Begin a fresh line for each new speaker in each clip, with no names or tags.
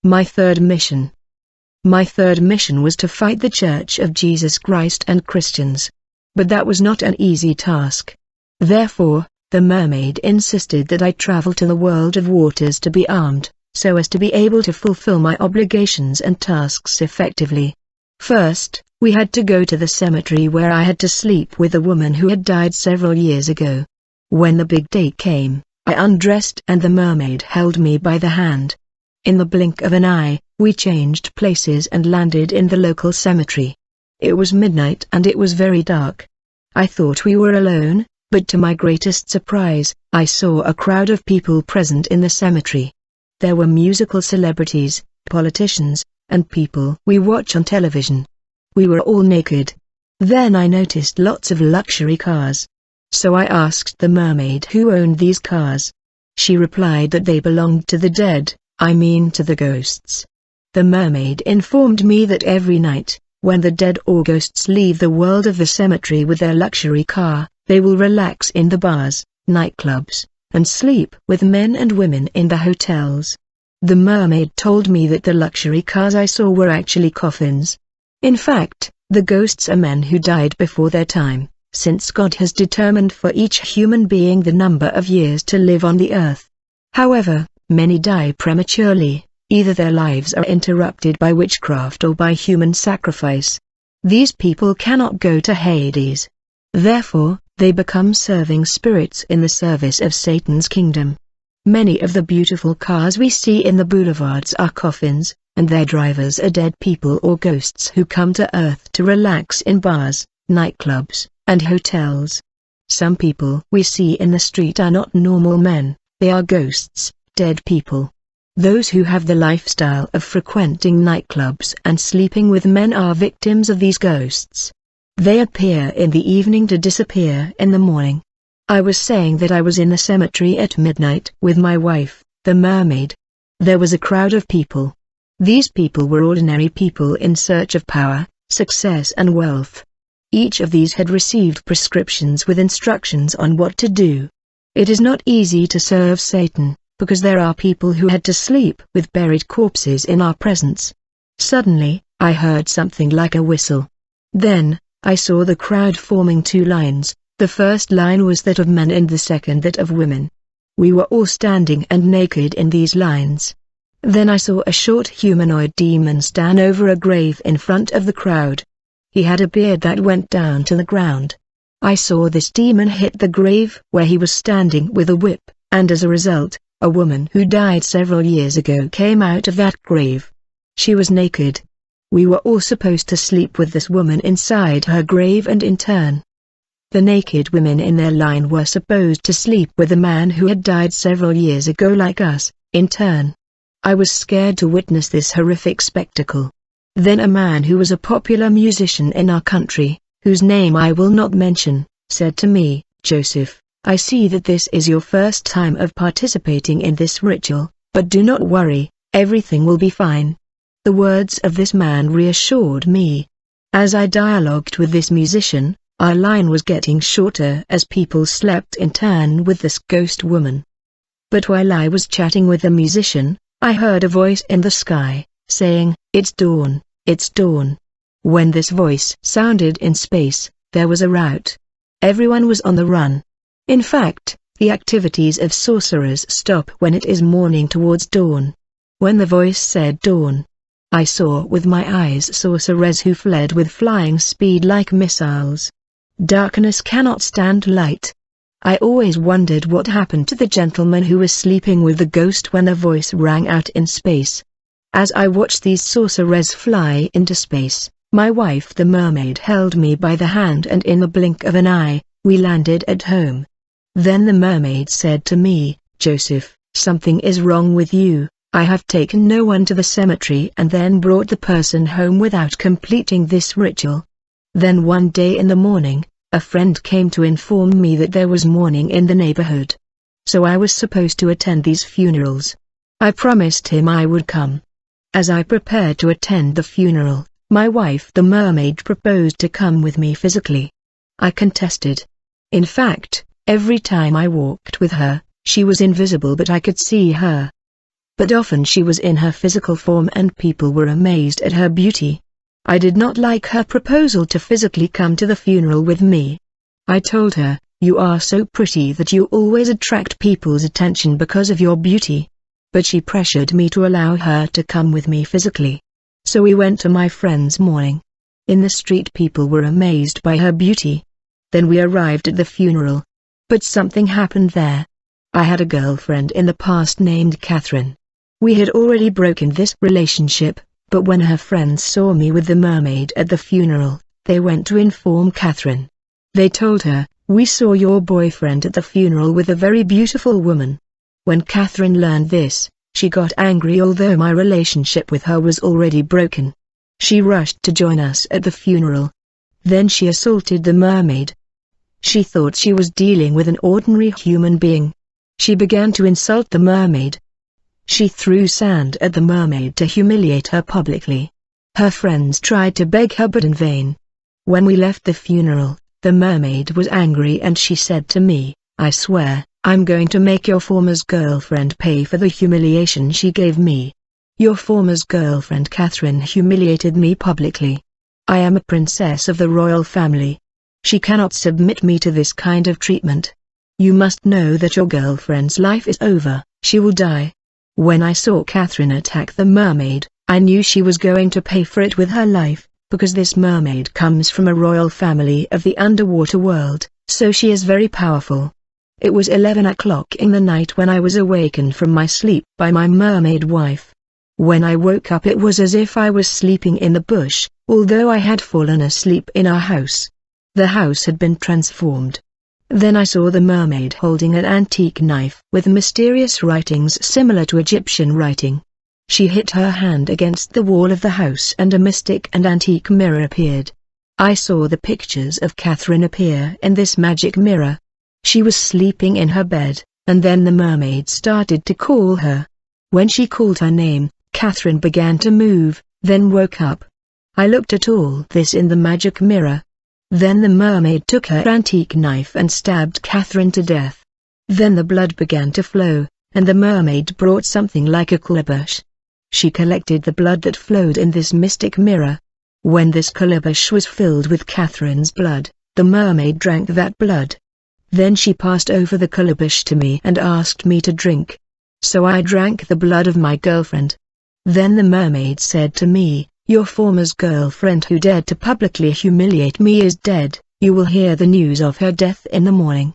My third mission. My third mission was to fight the Church of Jesus Christ and Christians. But that was not an easy task. Therefore, the mermaid insisted that I travel to the world of waters to be armed, so as to be able to fulfill my obligations and tasks effectively. First, we had to go to the cemetery where I had to sleep with a woman who had died several years ago. When the big day came, I undressed and the mermaid held me by the hand. In the blink of an eye, we changed places and landed in the local cemetery. It was midnight and it was very dark. I thought we were alone, but to my greatest surprise, I saw a crowd of people present in the cemetery. There were musical celebrities, politicians, and people we watch on television. We were all naked. Then I noticed lots of luxury cars. So I asked the mermaid who owned these cars. She replied that they belonged to the dead, I mean to the ghosts. The mermaid informed me that every night, when the dead or ghosts leave the world of the cemetery with their luxury car, they will relax in the bars, nightclubs, and sleep with men and women in the hotels. The mermaid told me that the luxury cars I saw were actually coffins. In fact, the ghosts are men who died before their time, since God has determined for each human being the number of years to live on the earth. However, many die prematurely, either their lives are interrupted by witchcraft or by human sacrifice. These people cannot go to Hades. Therefore, they become serving spirits in the service of Satan's kingdom. Many of the beautiful cars we see in the boulevards are coffins, and their drivers are dead people or ghosts who come to earth to relax in bars, nightclubs, and hotels. Some people we see in the street are not normal men, they are ghosts, dead people. Those who have the lifestyle of frequenting nightclubs and sleeping with men are victims of these ghosts. They appear in the evening to disappear in the morning. I was saying that I was in the cemetery at midnight with my wife, the mermaid. There was a crowd of people. These people were ordinary people in search of power, success and wealth. Each of these had received prescriptions with instructions on what to do. It is not easy to serve Satan, because there are people who had to sleep with buried corpses in our presence. Suddenly, I heard something like a whistle. Then, I saw the crowd forming two lines. The first line was that of men and the second that of women. We were all standing and naked in these lines. Then I saw a short humanoid demon stand over a grave in front of the crowd. He had a beard that went down to the ground. I saw this demon hit the grave where he was standing with a whip, and as a result, a woman who died several years ago came out of that grave. She was naked. We were all supposed to sleep with this woman inside her grave and in turn. The naked women in their line were supposed to sleep with a man who had died several years ago like us, in turn. I was scared to witness this horrific spectacle. Then a man who was a popular musician in our country, whose name I will not mention, said to me, "Joseph, I see that this is your first time of participating in this ritual, but do not worry, everything will be fine." The words of this man reassured me. As I dialogued with this musician, our line was getting shorter as people slept in turn with this ghost woman. But while I was chatting with the musician, I heard a voice in the sky, saying, "It's dawn, it's dawn." When this voice sounded in space, there was a rout. Everyone was on the run. In fact, the activities of sorcerers stop when it is morning towards dawn. When the voice said dawn, I saw with my eyes sorcerers who fled with flying speed like missiles. Darkness cannot stand light. I always wondered what happened to the gentleman who was sleeping with the ghost when the voice rang out in space. As I watched these sorcerers fly into space, my wife the mermaid held me by the hand and in the blink of an eye, we landed at home. Then the mermaid said to me, "Joseph, something is wrong with you. I have taken no one to the cemetery and then brought the person home without completing this ritual." Then one day in the morning, a friend came to inform me that there was mourning in the neighborhood. So I was supposed to attend these funerals. I promised him I would come. As I prepared to attend the funeral, my wife the mermaid proposed to come with me physically. I contested. In fact, every time I walked with her, she was invisible but I could see her. but often she was in her physical form and people were amazed at her beauty. I did not like her proposal to physically come to the funeral with me. I told her, "You are so pretty that you always attract people's attention because of your beauty." But she pressured me to allow her to come with me physically. So we went to my friend's mourning. In the street people were amazed by her beauty. Then we arrived at the funeral. But something happened there. I had a girlfriend in the past named Catherine. We had already broken this relationship, but when her friends saw me with the mermaid at the funeral, they went to inform Catherine. They told her, "We saw your boyfriend at the funeral with a very beautiful woman." When Catherine learned this, she got angry although my relationship with her was already broken. She rushed to join us at the funeral. Then she assaulted the mermaid. She thought she was dealing with an ordinary human being. She began to insult the mermaid. She threw sand at the mermaid to humiliate her publicly. Her friends tried to beg her but in vain. When we left the funeral, the mermaid was angry and she said to me, "I swear, I'm going to make your former girlfriend pay for the humiliation she gave me. Your former girlfriend Catherine humiliated me publicly. I am a princess of the royal family. She cannot submit me to this kind of treatment. You must know that your girlfriend's life is over, she will die." When I saw Catherine attack the mermaid, I knew she was going to pay for it with her life, because this mermaid comes from a royal family of the underwater world, so she is very powerful. It was 11 o'clock in the night when I was awakened from my sleep by my mermaid wife. When I woke up it was as if I was sleeping in the bush, although I had fallen asleep in our house. The house had been transformed. Then I saw the mermaid holding an antique knife with mysterious writings similar to Egyptian writing. She hit her hand against the wall of the house and a mystic and antique mirror appeared. I saw the pictures of Catherine appear in this magic mirror. She was sleeping in her bed, and then the mermaid started to call her. When she called her name, Catherine began to move, then woke up. I looked at all this in the magic mirror. Then the mermaid took her antique knife and stabbed Catherine to death. Then the blood began to flow, and the mermaid brought something like a calabash. She collected the blood that flowed in this mystic mirror. When this calabash was filled with Catherine's blood, the mermaid drank that blood. Then she passed over the calabash to me and asked me to drink. So I drank the blood of my girlfriend. Then the mermaid said to me, "Your former girlfriend who dared to publicly humiliate me is dead, you will hear the news of her death in the morning."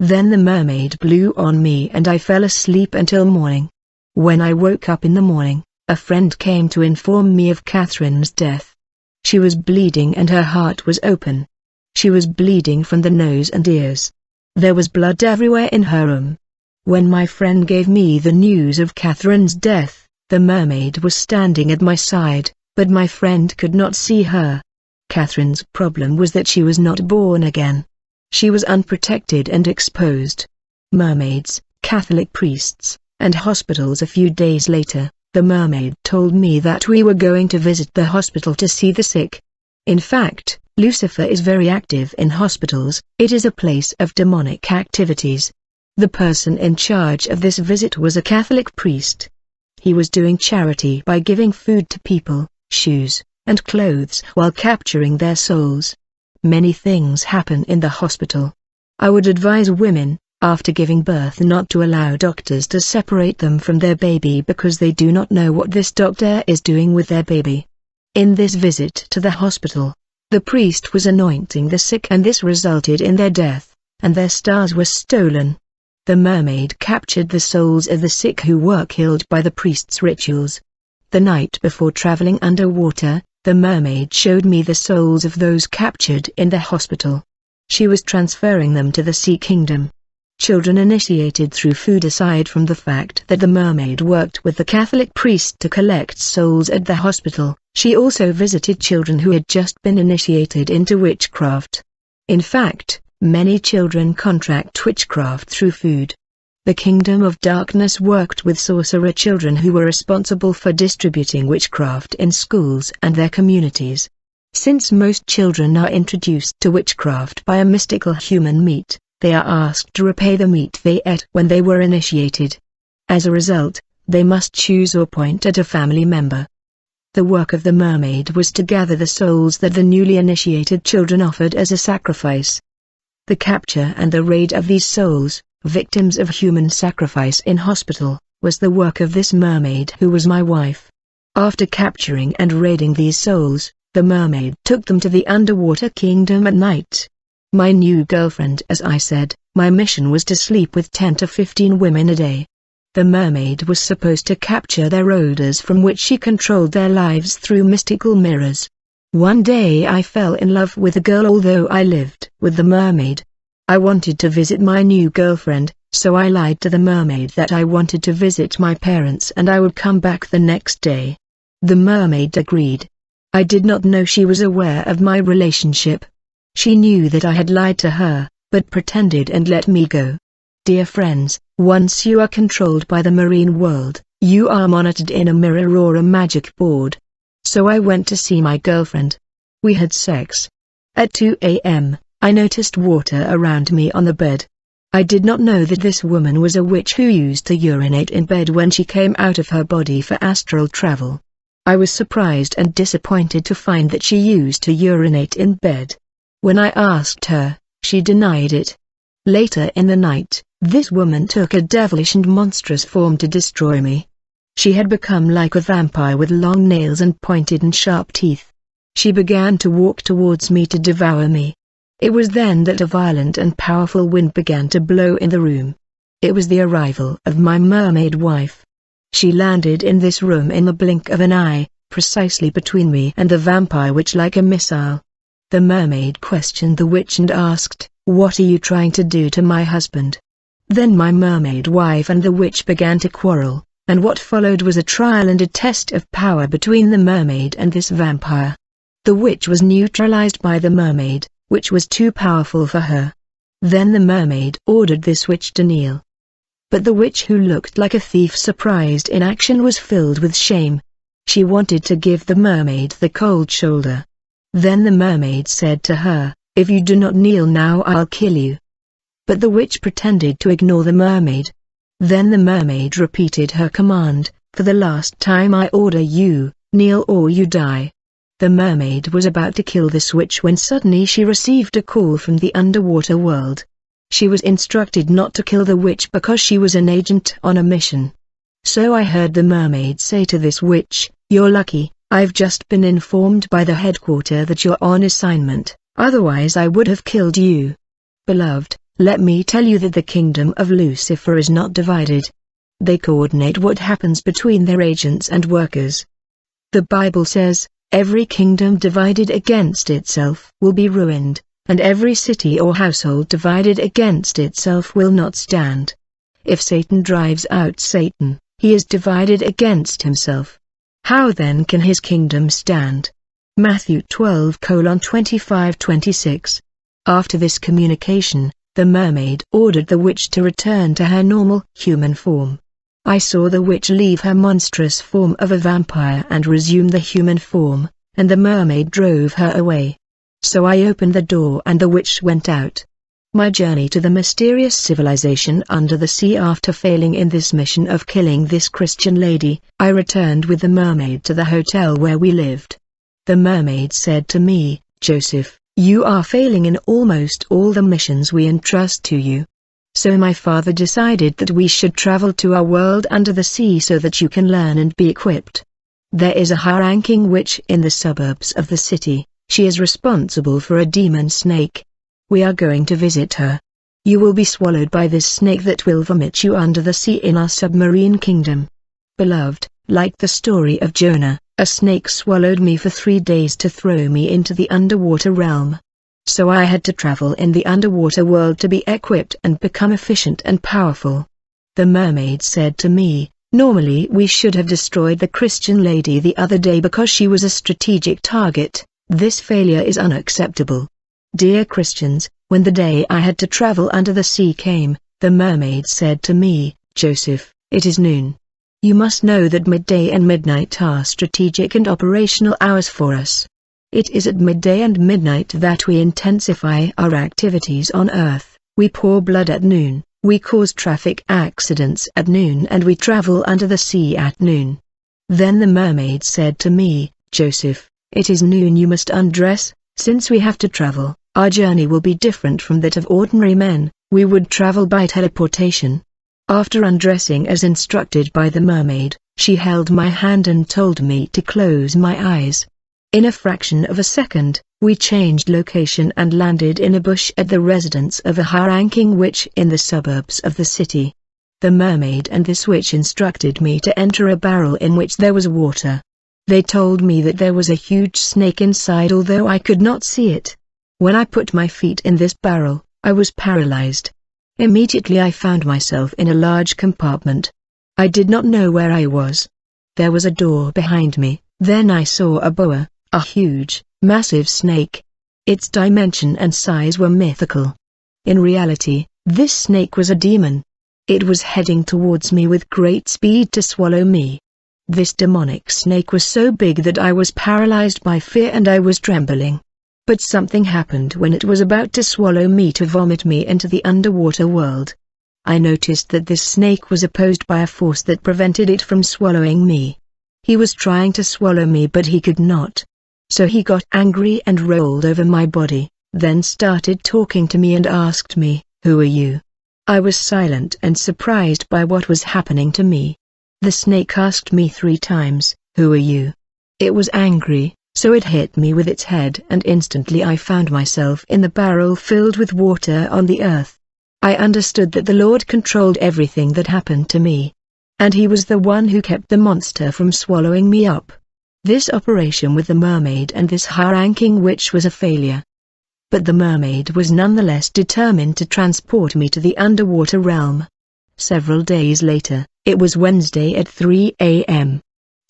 Then the mermaid blew on me and I fell asleep until morning. When I woke up in the morning, a friend came to inform me of Catherine's death. She was bleeding and her heart was open. She was bleeding from the nose and ears. There was blood everywhere in her room. When my friend gave me the news of Catherine's death, the mermaid was standing at my side, but my friend could not see her. Catherine's problem was that she was not born again. She was unprotected and exposed. Mermaids, Catholic priests, and hospitals. A few days later, the mermaid told me that we were going to visit the hospital to see the sick. In fact, Lucifer is very active in hospitals. It is a place of demonic activities. The person in charge of this visit was a Catholic priest. He was doing charity by giving food to people, shoes, and clothes while capturing their souls. Many things happen in the hospital. I would advise women, after giving birth, not to allow doctors to separate them from their baby because they do not know what this doctor is doing with their baby. In this visit to the hospital, the priest was anointing the sick and this resulted in their death, and their stars were stolen. The mermaid captured the souls of the sick who were killed by the priest's rituals. The night before traveling underwater, the mermaid showed me the souls of those captured in the hospital. She was transferring them to the sea kingdom. Children initiated through food. Aside from the fact that the mermaid worked with the Catholic priest to collect souls at the hospital, she also visited children who had just been initiated into witchcraft. In fact, many children contract witchcraft through food. The Kingdom of Darkness worked with sorcerer children who were responsible for distributing witchcraft in schools and their communities. Since most children are introduced to witchcraft by a mystical human meat, they are asked to repay the meat they ate when they were initiated. As a result, They must choose or point at a family member. The work of the mermaid was to gather the souls that the newly initiated children offered as a sacrifice. The capture and the raid of these souls, victims of human sacrifice in hospital, was the work of this mermaid who was my wife. After capturing and raiding these souls, the mermaid took them to the underwater kingdom at night. My new girlfriend, as I said, my mission was to sleep with 10 to 15 women a day. The mermaid was supposed to capture their odors from which she controlled their lives through mystical mirrors. One day I fell in love with a girl although I lived with the mermaid. I wanted to visit my new girlfriend, so I lied to the mermaid that I wanted to visit my parents and I would come back the next day. The mermaid agreed. I did not know she was aware of my relationship. She knew that I had lied to her, but pretended and let me go. Dear friends, once you are controlled by the marine world, you are monitored in a mirror or a magic board. So I went to see my girlfriend. We had sex. At 2 a.m., I noticed water around me on the bed. I did not know that this woman was a witch who used to urinate in bed when she came out of her body for astral travel. I was surprised and disappointed to find that she used to urinate in bed. When I asked her, she denied it. Later in the night, this woman took a devilish and monstrous form to destroy me. She had become like a vampire with long nails and pointed and sharp teeth. She began to walk towards me to devour me. It was then that a violent and powerful wind began to blow in the room. It was the arrival of my mermaid wife. She landed in this room in the blink of an eye, precisely between me and the vampire witch like a missile. The mermaid questioned the witch and asked, "What are you trying to do to my husband?" Then my mermaid wife and the witch began to quarrel, and what followed was a trial and a test of power between the mermaid and this vampire. The witch was neutralized by the mermaid, which was too powerful for her. Then the mermaid ordered this witch to kneel. But the witch, who looked like a thief surprised in action, was filled with shame. She wanted to give the mermaid the cold shoulder. Then the mermaid said to her, "If you do not kneel now, I'll kill you." But the witch pretended to ignore the mermaid. Then the mermaid repeated her command, "For the last time I order you, kneel or you die." The mermaid was about to kill this witch when suddenly she received a call from the underwater world. She was instructed not to kill the witch because she was an agent on a mission. So I heard the mermaid say to this witch, "You're lucky, I've just been informed by the headquarters that you're on assignment, otherwise I would have killed you." Beloved, let me tell you that the kingdom of Lucifer is not divided. They coordinate what happens between their agents and workers. The Bible says, "Every kingdom divided against itself will be ruined, and every city or household divided against itself will not stand." If Satan drives out Satan, he is divided against himself. How then can his kingdom stand? Matthew 12:25-26. After this communication, the mermaid ordered the witch to return to her normal, human form. I saw the witch leave her monstrous form of a vampire and resume the human form, and the mermaid drove her away. So I opened the door and the witch went out. My journey to the mysterious civilization under the sea. After failing in this mission of killing this Christian lady, I returned with the mermaid to the hotel where we lived. The mermaid said to me, "Joseph, you are failing in almost all the missions we entrust to you. So my father decided that we should travel to our world under the sea so that you can learn and be equipped. There is a high-ranking witch in the suburbs of the city. She is responsible for a demon snake. We are going to visit her. You will be swallowed by this snake that will vomit you under the sea in our submarine kingdom." Beloved, like the story of Jonah, a snake swallowed me for 3 days to throw me into the underwater realm. So I had to travel in the underwater world to be equipped and become efficient and powerful. The mermaid said to me, "Normally we should have destroyed the Christian lady the other day because she was a strategic target. This failure is unacceptable." Dear Christians, when the day I had to travel under the sea came, the mermaid said to me, "Joseph, it is noon. You must know that midday and midnight are strategic and operational hours for us. It is at midday and midnight that we intensify our activities on Earth. We pour blood at noon, We cause traffic accidents at noon and we travel under the sea at noon. Then the mermaid said to me, Joseph, it is noon, you must undress, since we have to travel. Our journey will be different from that of ordinary men, we would travel by teleportation. After undressing as instructed by the mermaid, she held my hand and told me to close my eyes. In a fraction of a second, we changed location and landed in a bush at the residence of a high-ranking witch in the suburbs of the city. The mermaid and this witch instructed me to enter a barrel in which there was water. They told me that there was a huge snake inside, although I could not see it. When I put my feet in this barrel, I was paralyzed. Immediately I found myself in a large compartment. I did not know where I was. There was a door behind me, then I saw a boa, a huge, massive snake. Its dimension and size were mythical. In reality, this snake was a demon. It was heading towards me with great speed to swallow me. This demonic snake was so big that I was paralyzed by fear and I was trembling. But something happened when it was about to swallow me to vomit me into the underwater world. I noticed that this snake was opposed by a force that prevented it from swallowing me. He was trying to swallow me but he could not. So he got angry and rolled over my body, then started talking to me and asked me, "Who are you?" I was silent and surprised by what was happening to me. The snake asked me 3 times, "Who are you?" It was angry, so it hit me with its head and instantly I found myself in the barrel filled with water on the earth. I understood that the Lord controlled everything that happened to me. And He was the one who kept the monster from swallowing me up. This operation with the mermaid and this high-ranking witch was a failure. But the mermaid was nonetheless determined to transport me to the underwater realm. Several days later, it was Wednesday at 3 a.m.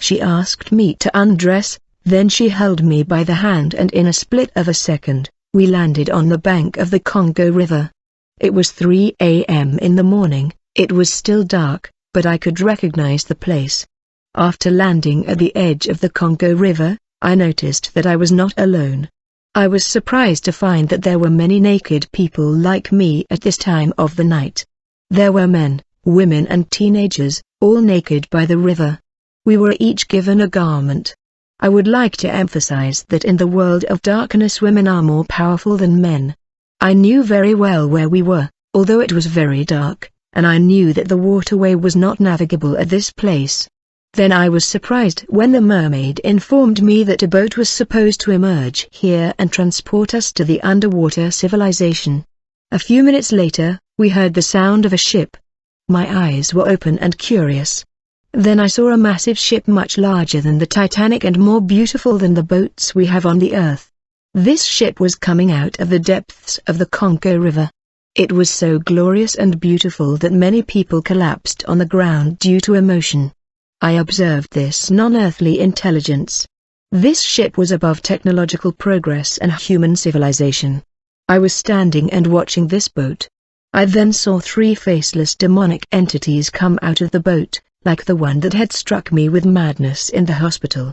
She asked me to undress, then she held me by the hand and in a split of a second, we landed on the bank of the Congo River. It was 3 a.m. in the morning, it was still dark, but I could recognize the place. After landing at the edge of the Congo River, I noticed that I was not alone. I was surprised to find that there were many naked people like me at this time of the night. There were men, women and teenagers, all naked by the river. We were each given a garment. I would like to emphasize that in the world of darkness women are more powerful than men. I knew very well where we were, although it was very dark, and I knew that the waterway was not navigable at this place. Then I was surprised when the mermaid informed me that a boat was supposed to emerge here and transport us to the underwater civilization. A few minutes later, we heard the sound of a ship. My eyes were open and curious. Then I saw a massive ship much larger than the Titanic and more beautiful than the boats we have on the earth. This ship was coming out of the depths of the Congo River. It was so glorious and beautiful that many people collapsed on the ground due to emotion. I observed this non-earthly intelligence. This ship was above technological progress and human civilization. I was standing and watching this boat. I then saw 3 faceless demonic entities come out of the boat, like the one that had struck me with madness in the hospital.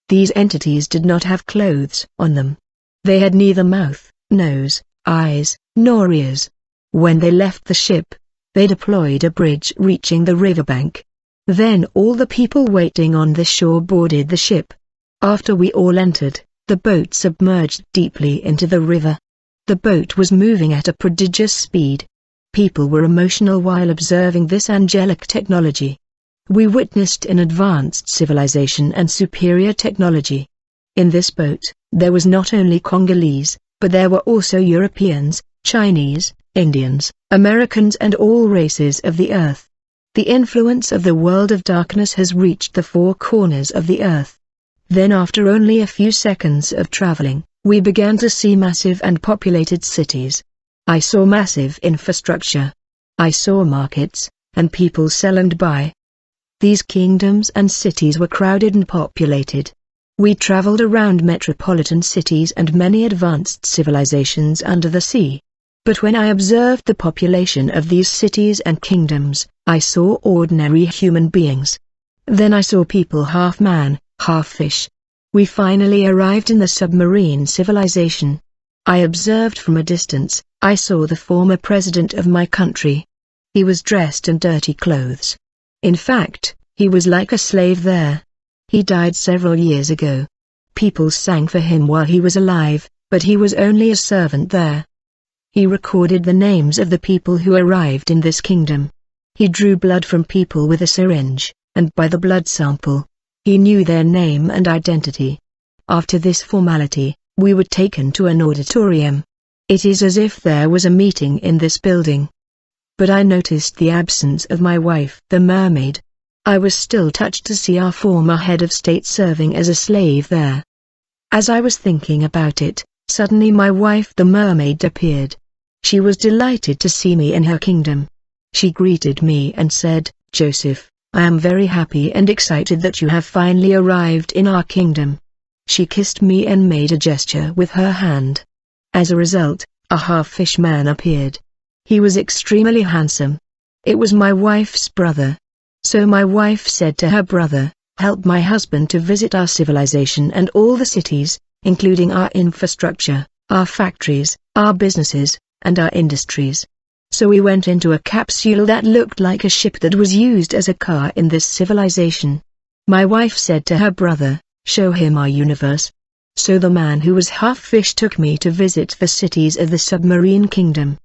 These entities did not have clothes on them. They had neither mouth, nose, eyes, nor ears. When they left the ship, they deployed a bridge reaching the riverbank. Then all the people waiting on the shore boarded the ship. After we all entered, the boat submerged deeply into the river. The boat was moving at a prodigious speed. People were emotional while observing this angelic technology. We witnessed an advanced civilization and superior technology. In this boat, there was not only Congolese, but there were also Europeans, Chinese, Indians, Americans and all races of the earth. The influence of the world of darkness has reached the 4 corners of the earth. Then after only a few seconds of traveling, we began to see massive and populated cities. I saw massive infrastructure. I saw markets, and people sell and buy. These kingdoms and cities were crowded and populated. We traveled around metropolitan cities and many advanced civilizations under the sea. But when I observed the population of these cities and kingdoms, I saw ordinary human beings. Then I saw people half man, half fish. We finally arrived in the submarine civilization. I observed from a distance, I saw the former president of my country. He was dressed in dirty clothes. In fact, he was like a slave there. He died several years ago. People sang for him while he was alive, but he was only a servant there. He recorded the names of the people who arrived in this kingdom. He drew blood from people with a syringe, and by the blood sample, he knew their name and identity. After this formality, we were taken to an auditorium. It is as if there was a meeting in this building. But I noticed the absence of my wife, the mermaid. I was still touched to see our former head of state serving as a slave there. As I was thinking about it, suddenly my wife the mermaid appeared. She was delighted to see me in her kingdom. She greeted me and said, "Joseph, I am very happy and excited that you have finally arrived in our kingdom." She kissed me and made a gesture with her hand. As a result, a half-fish man appeared. He was extremely handsome. It was my wife's brother. So my wife said to her brother, "Help my husband to visit our civilization and all the cities, including our infrastructure, our factories, our businesses, and our industries." So we went into a capsule that looked like a ship that was used as a car in this civilization. My wife said to her brother, "Show him our universe." So the man who was half fish took me to visit the cities of the submarine kingdom.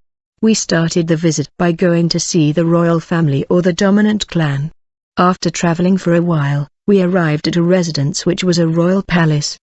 We started the visit by going to see the royal family or the dominant clan. After traveling for a while, we arrived at a residence which was a royal palace.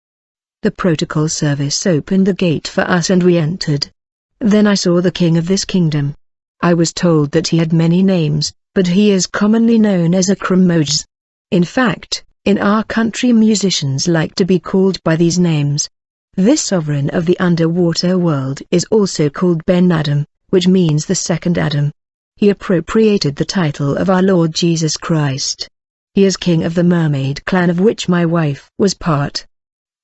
The protocol service opened the gate for us and we entered. Then I saw the king of this kingdom. I was told that he had many names, but he is commonly known as a Cremoj. In fact, in our country musicians like to be called by these names. This sovereign of the underwater world is also called Ben Adam, which means the second Adam. He appropriated the title of our Lord Jesus Christ. He is king of the mermaid clan of which my wife was part.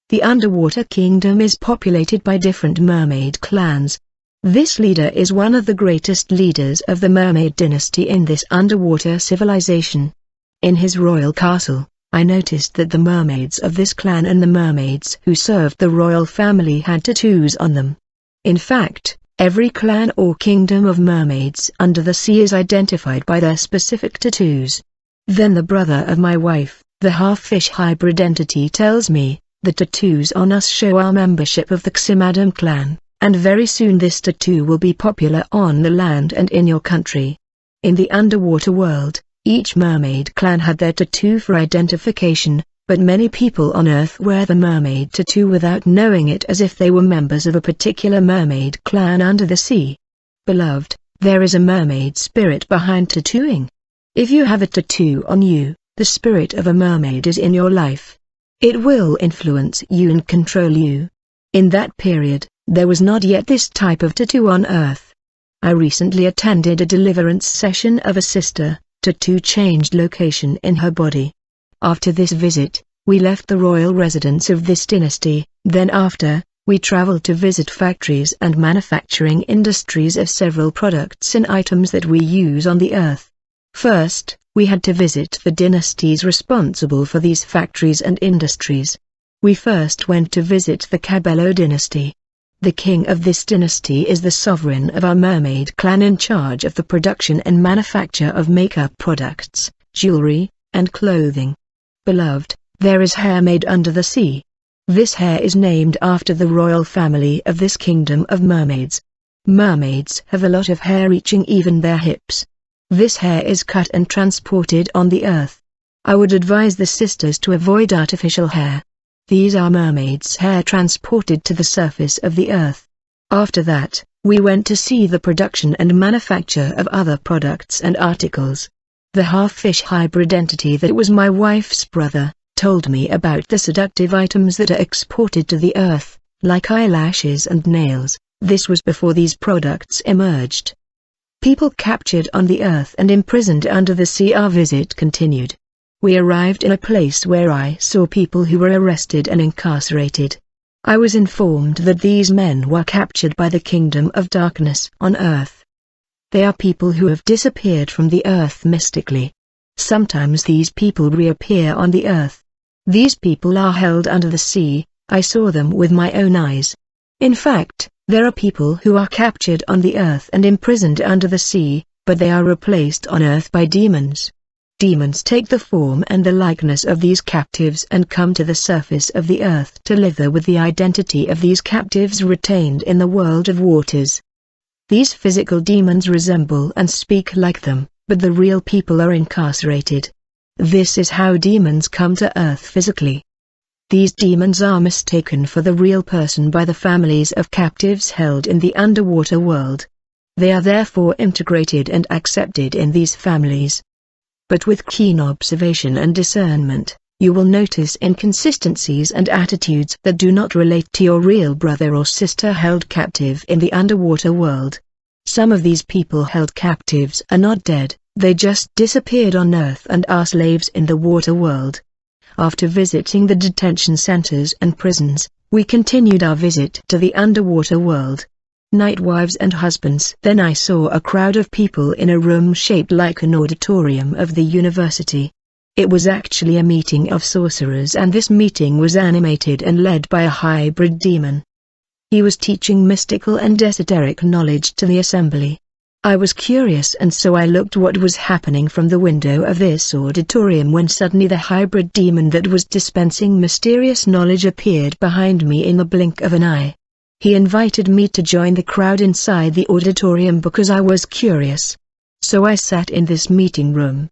The underwater kingdom is populated by different mermaid clans. This leader is one of the greatest leaders of the mermaid dynasty in this underwater civilization. In his royal castle, I noticed that the mermaids of this clan and the mermaids who served the royal family had tattoos on them. In fact, every clan or kingdom of mermaids under the sea is identified by their specific tattoos. Then the brother of my wife, the half-fish hybrid entity, tells me, "The tattoos on us show our membership of the Ximadam clan, and very soon this tattoo will be popular on the land and in your country." In the underwater world, each mermaid clan had their tattoo for identification, but many people on Earth wear the mermaid tattoo without knowing it, as if they were members of a particular mermaid clan under the sea. Beloved, there is a mermaid spirit behind tattooing. If you have a tattoo on you, the spirit of a mermaid is in your life. It will influence you and control you. In that period, there was not yet this type of tattoo on Earth. I recently attended a deliverance session of a sister. Tattoo changed location in her body. After this visit, we left the royal residence of this dynasty. Then after, we traveled to visit factories and manufacturing industries of several products and items that we use on the earth. First, we had to visit the dynasties responsible for these factories and industries. We first went to visit the Cabello Dynasty. The king of this dynasty is the sovereign of our mermaid clan, in charge of the production and manufacture of makeup products, jewelry, and clothing. Beloved, there is hair made under the sea. This hair is named after the royal family of this kingdom of mermaids. Mermaids have a lot of hair reaching even their hips. This hair is cut and transported on the earth. I would advise the sisters to avoid artificial hair. These are mermaids' hair transported to the surface of the earth. After that, we went to see the production and manufacture of other products and articles. The half-fish hybrid entity that was my wife's brother, told me about the seductive items that are exported to the earth, like eyelashes and nails. This was before these products emerged. People captured on the earth and imprisoned under the sea. Our visit continued. We arrived in a place where I saw people who were arrested and incarcerated. I was informed that these men were captured by the kingdom of darkness on earth. They are people who have disappeared from the earth mystically. Sometimes these people reappear on the earth. These people are held under the sea. I saw them with my own eyes. In fact, there are people who are captured on the earth and imprisoned under the sea. but they are replaced on earth by demons. Demons take the form and the likeness of these captives and come to the surface of the earth to live there with the identity of these captives retained in the world of waters. These physical demons resemble and speak like them, but the real people are incarcerated. This is how demons come to earth physically. These demons are mistaken for the real person by the families of captives held in the underwater world. They are therefore integrated and accepted in these families. But with keen observation and discernment, you will notice inconsistencies and attitudes that do not relate to your real brother or sister held captive in the underwater world. Some of these people held captives are not dead, they just disappeared on Earth and are slaves in the water world. After visiting the detention centers and prisons, we continued our visit to the underwater world. Night wives and husbands. Then I saw a crowd of people in a room shaped like an auditorium of the university. It was actually a meeting of sorcerers, and this meeting was animated and led by a hybrid demon. He was teaching mystical and esoteric knowledge to the assembly. I was curious, and so I looked what was happening from the window of this auditorium when suddenly the hybrid demon that was dispensing mysterious knowledge appeared behind me in the blink of an eye. He invited me to join the crowd inside the auditorium because I was curious. So I sat in this meeting room.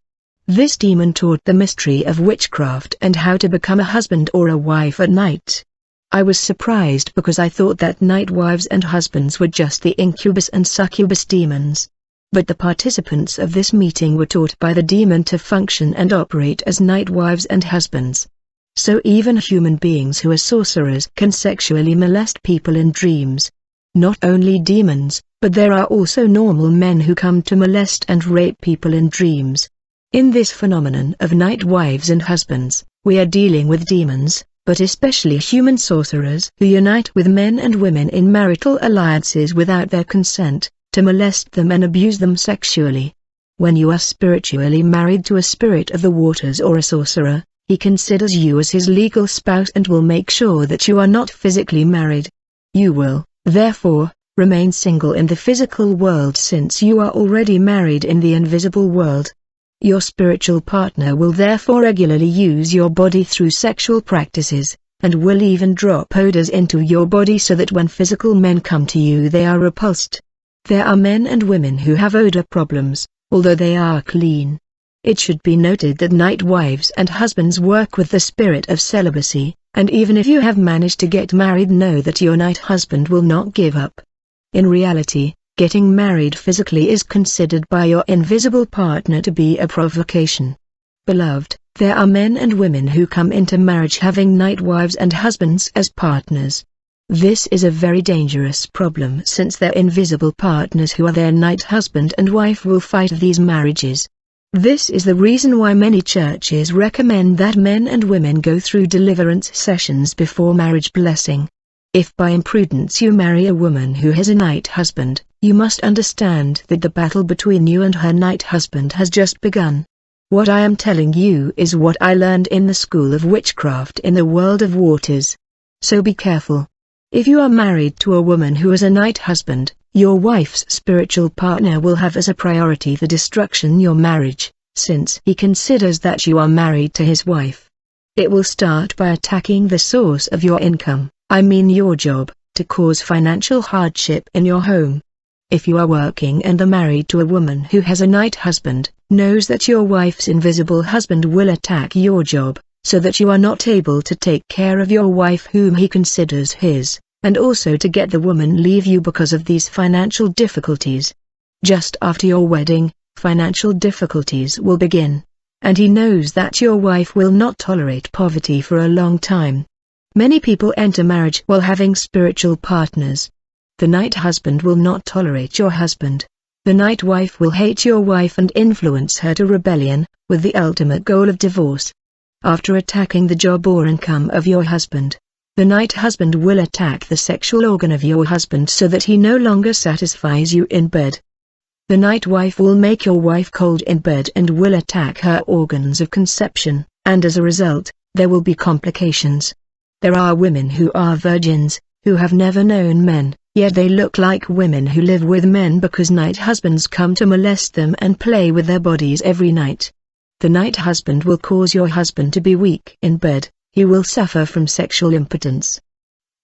This demon taught the mystery of witchcraft and how to become a husband or a wife at night. I was surprised because I thought that night wives and husbands were just the incubus and succubus demons. But the participants of this meeting were taught by the demon to function and operate as night wives and husbands. So even human beings who are sorcerers can sexually molest people in dreams. Not only demons, but there are also normal men who come to molest and rape people in dreams. In this phenomenon of night wives and husbands, we are dealing with demons, but especially human sorcerers who unite with men and women in marital alliances without their consent, to molest them and abuse them sexually. When you are spiritually married to a spirit of the waters or a sorcerer, he considers you as his legal spouse and will make sure that you are not physically married. You will, therefore, remain single in the physical world since you are already married in the invisible world. Your spiritual partner will therefore regularly use your body through sexual practices, and will even drop odors into your body so that when physical men come to you they are repulsed. There are men and women who have odor problems, although they are clean. It should be noted that night wives and husbands work with the spirit of celibacy, and even if you have managed to get married, know that your night husband will not give up. In reality, getting married physically is considered by your invisible partner to be a provocation. Beloved, there are men and women who come into marriage having night wives and husbands as partners. This is a very dangerous problem since their invisible partners who are their night husband and wife will fight these marriages. This is the reason why many churches recommend that men and women go through deliverance sessions before marriage blessing. If by imprudence you marry a woman who has a night husband, you must understand that the battle between you and her night husband has just begun. What I am telling you is what I learned in the school of witchcraft in the world of waters. So be careful. If you are married to a woman who has a night husband, your wife's spiritual partner will have as a priority the destruction of your marriage, since he considers that you are married to his wife. It will start by attacking the source of your income, I mean your job, to cause financial hardship in your home. If you are working and are married to a woman who has a night husband, knows that your wife's invisible husband will attack your job, so that you are not able to take care of your wife whom he considers his, and also to get the woman leave you because of these financial difficulties. Just after your wedding, financial difficulties will begin. And he knows that your wife will not tolerate poverty for a long time. Many people enter marriage while having spiritual partners. The night husband will not tolerate your husband. The night wife will hate your wife and influence her to rebellion, with the ultimate goal of divorce. After attacking the job or income of your husband, the night husband will attack the sexual organ of your husband so that he no longer satisfies you in bed. The night wife will make your wife cold in bed and will attack her organs of conception, and as a result, there will be complications. There are women who are virgins, who have never known men, Yet they look like women who live with men because night husbands come to molest them and play with their bodies every night. The night husband will cause your husband to be weak in bed, he will suffer from sexual impotence.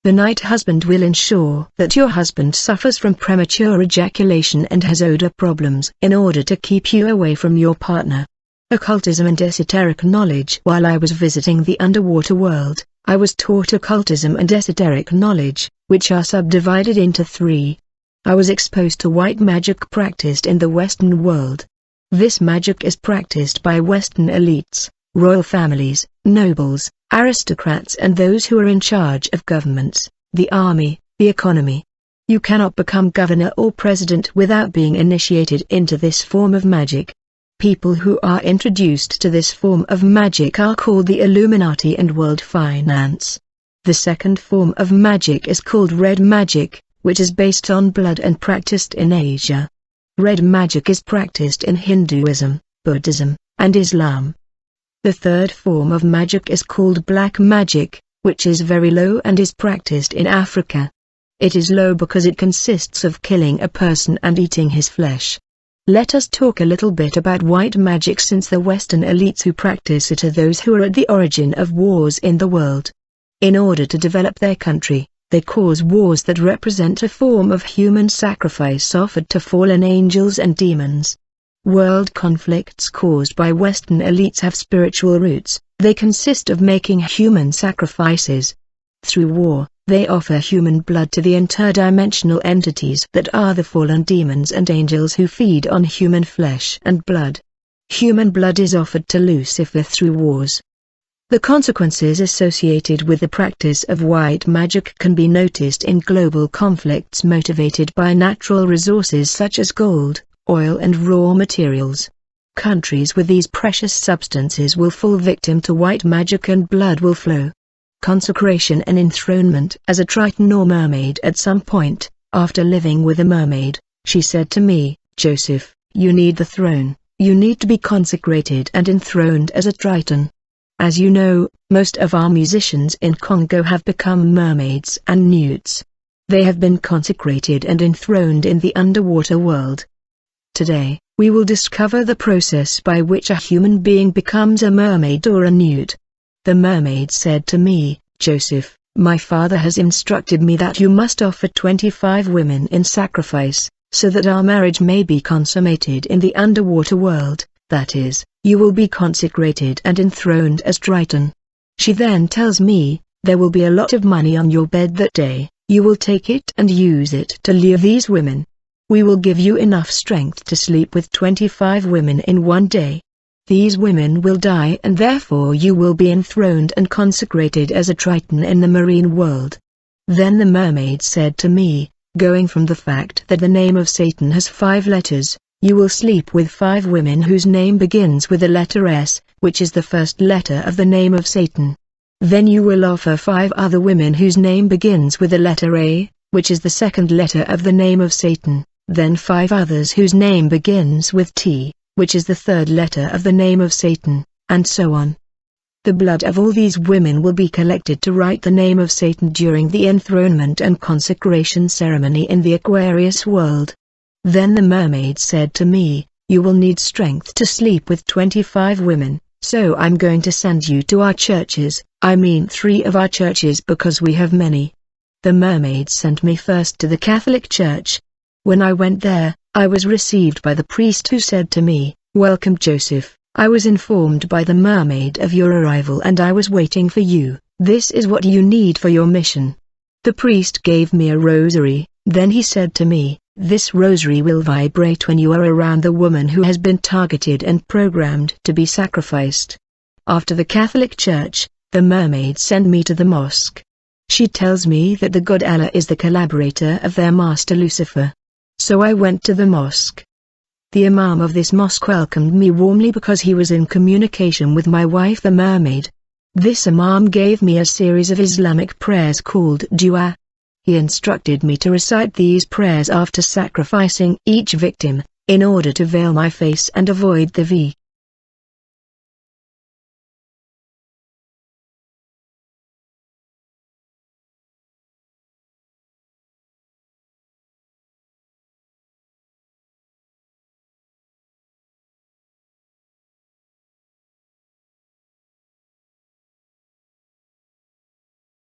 The night husband will ensure that your husband suffers from premature ejaculation and has odor problems in order to keep you away from your partner. Occultism and esoteric knowledge. While I was visiting the underwater world, I was taught occultism and esoteric knowledge, which are subdivided into three. I was exposed to white magic practiced in the Western world. This magic is practiced by Western elites, royal families, nobles, aristocrats and those who are in charge of governments, the army, the economy. You cannot become governor or president without being initiated into this form of magic. People who are introduced to this form of magic are called the Illuminati and world finance. The second form of magic is called red magic, which is based on blood and practiced in Asia. Red magic is practiced in Hinduism, Buddhism, and Islam. The third form of magic is called black magic, which is very low and is practiced in Africa. It is low because it consists of killing a person and eating his flesh. Let us talk a little bit about white magic, since the Western elites who practice it are those who are at the origin of wars in the world. In order to develop their country, they cause wars that represent a form of human sacrifice offered to fallen angels and demons. World conflicts caused by Western elites have spiritual roots. They consist of making human sacrifices. Through war, they offer human blood to the interdimensional entities that are the fallen demons and angels who feed on human flesh and blood. Human blood is offered to Lucifer through wars. The consequences associated with the practice of white magic can be noticed in global conflicts motivated by natural resources such as gold, oil and raw materials. Countries with these precious substances will fall victim to white magic and blood will flow. Consecration and enthronement. As a Triton or mermaid, at some point, after living with a mermaid, she said to me, "Joseph, you need the throne, you need to be consecrated and enthroned as a Triton." As you know, most of our musicians in Congo have become mermaids and newts. They have been consecrated and enthroned in the underwater world. Today, we will discover the process by which a human being becomes a mermaid or a newt. The mermaid said to me, "Joseph, my father has instructed me that you must offer 25 women in sacrifice, so that our marriage may be consummated in the underwater world, that is, you will be consecrated and enthroned as Triton." She then tells me, "There will be a lot of money on your bed that day, you will take it and use it to lure these women. We will give you enough strength to sleep with 25 women in one day. These women will die and therefore you will be enthroned and consecrated as a Triton in the marine world." Then the mermaid said to me, "Going from the fact that the name of Satan has 5 letters, you will sleep with 5 women whose name begins with the letter S, which is the first letter of the name of Satan. Then you will offer 5 other women whose name begins with the letter A, which is the second letter of the name of Satan, then 5 others whose name begins with T, which is the third letter of the name of Satan, and so on. The blood of all these women will be collected to write the name of Satan during the enthronement and consecration ceremony in the Aquarius world." Then the mermaid said to me, "You will need strength to sleep with 25 women, so I'm going to send you to our churches, I mean 3 of our churches because we have many." The mermaid sent me first to the Catholic Church. When I went there, I was received by the priest who said to me, "Welcome Joseph, I was informed by the mermaid of your arrival and I was waiting for you, this is what you need for your mission." The priest gave me a rosary, then he said to me, "This rosary will vibrate when you are around the woman who has been targeted and programmed to be sacrificed." After the Catholic Church, the mermaid sent me to the mosque. She tells me that the god Allah is the collaborator of their master Lucifer. So I went to the mosque. The imam of this mosque welcomed me warmly because he was in communication with my wife the mermaid. This imam gave me a series of Islamic prayers called dua. He instructed me to recite these prayers after sacrificing each victim, in order to veil my face and avoid the